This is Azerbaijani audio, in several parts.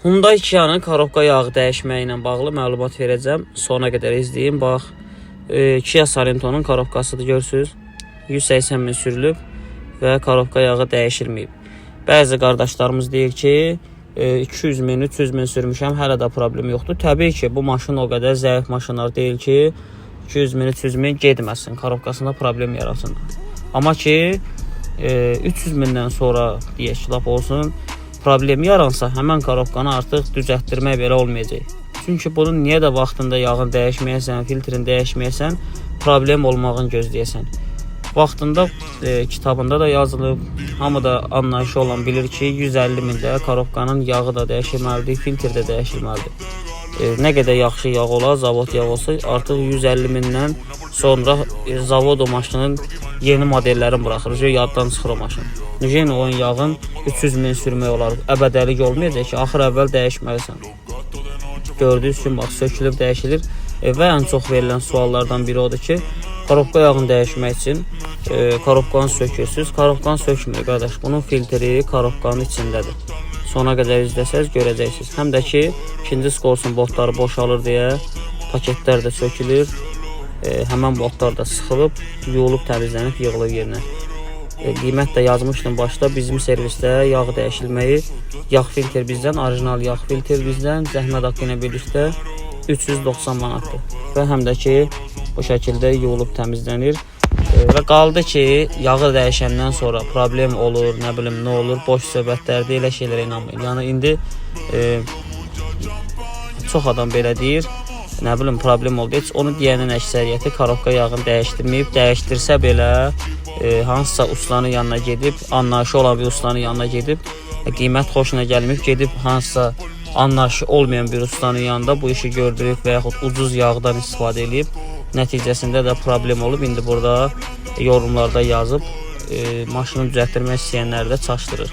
Hyundai Kia'nın korobka yağı dəyişməyi ilə bağlı məlumat verəcəm. Sona qədər izləyin. Bax, Kia Sorento'nun korobkasıdır, görürsünüz. 180 min sürülüb və korobka yağı dəyişilməyib. Bəzi qardaşlarımız deyir ki, 200 min, 300 min sürmüşəm, hələ də problem yoxdur. Təbii ki, bu maşın o qədər zəif maşınlar deyil ki, 200 min, 300 min getməsin, korobkasında problem yaratsın. Amma ki, 300 mindən sonra deyək ki, lap olsun, problem yaransa, həmən korobkanı artıq düzəltdirmək belə olmayacaq. Çünki bunun niyə də vaxtında yağın dəyişməyəsən, filtrin dəyişməyəsən, problem olmağını gözləyəsən. Vaxtında kitabında da yazılıb, hamı da anlayışı olan bilir ki, 150 mində korobkanın yağı da dəyişilməlidir, filtr də dəyişilməlidir. Nə qədər yaxşı yağ olar, zavod yağı olsa, artıq 150 mindən sonra zavod o maşının yeni modellərini buraxır. Yaddan çıxır o maşın. Yeni onun yağın 300 min sürmək olar. Əbədəlik olmayacaq ki, axır əvvəl dəyişməlisən. Gördüyünüz kimi, bax, sökülüb dəyişilir. Və ən çox verilən suallardan biri odur ki, korobka yağını dəyişmək üçün korobkanı sökürsünüz. Korobkanı sökmür, qardaş. Bunun filtri korobkanın içindədir. Sona qədər izləsəz görəcəksiniz. Həm də ki, ikinci skorsun botları boşalır deyə paketlər də sökülür. Həmən botlar da sıxılıb, yuyulub, təmizlənib, yığılır yerinə. Qiymət də yazmışdım başda. Bizim servisdə yağ dəyişilməyi, yağ filtr bizdən, orijinal yağ filtr bizdən, zəhmət haqqı ilə birlikdə 390 manatdır. Və həm də ki, bu şəkildə yuyulub, təmizlənir. Və qaldı ki, yağı dəyişəndən sonra problem olur, nə bilim, nə olur, boş söhbətlərdə elə şeylərə inanmayın. Yəni, indi çox adam belə deyir, nə bilim, problem oldu. Heç onu deyənin əksəriyyəti korobka yağını dəyişdirməyib, dəyişdirsə belə hansısa ustanın yanına gedib, anlayışı olan bir ustanın yanına gedib, qiymət xoşuna gəlməyib, gedib hansısa anlayışı olmayan bir ustanın yanında bu işi gördürüb və yaxud ucuz yağdan istifadə edib, nəticəsində də problem olub. İndi burada yorumlarda yazıb maşını düzəltdirmək istəyənləri də çaşdırır.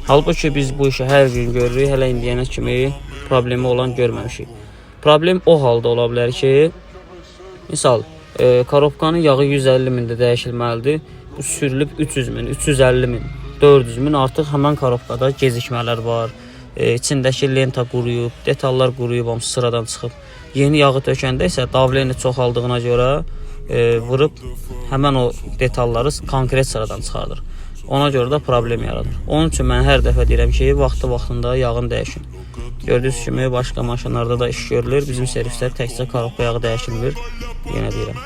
Halbuki biz bu işi hər gün görürük, hələ indiyənə kimi problemi olan görməmişik. Problem o halda ola bilər ki, misal, korobkanın yağı 150 mində dəyişilməlidir. Bu sürülüb 300 min, 350 min, 400 min, artıq həmən korobkada gecikmələr var. İçindəki lenta quruyub, detallar quruyub, hamısı sıradan çıxıb. Yeni yağı tökəndə isə davleni çoxaldığına görə vurub həmən o detalları konkret sıradan çıxardır. Ona görə də problem yaradır. Onun üçün mən hər dəfə deyirəm ki, vaxtında yağını dəyişin. Gördüyünüz kimi başqa maşınlarda da iş görülür. Bizim servislər təkcə korobka yağı dəyişilmir. Yenə deyirəm.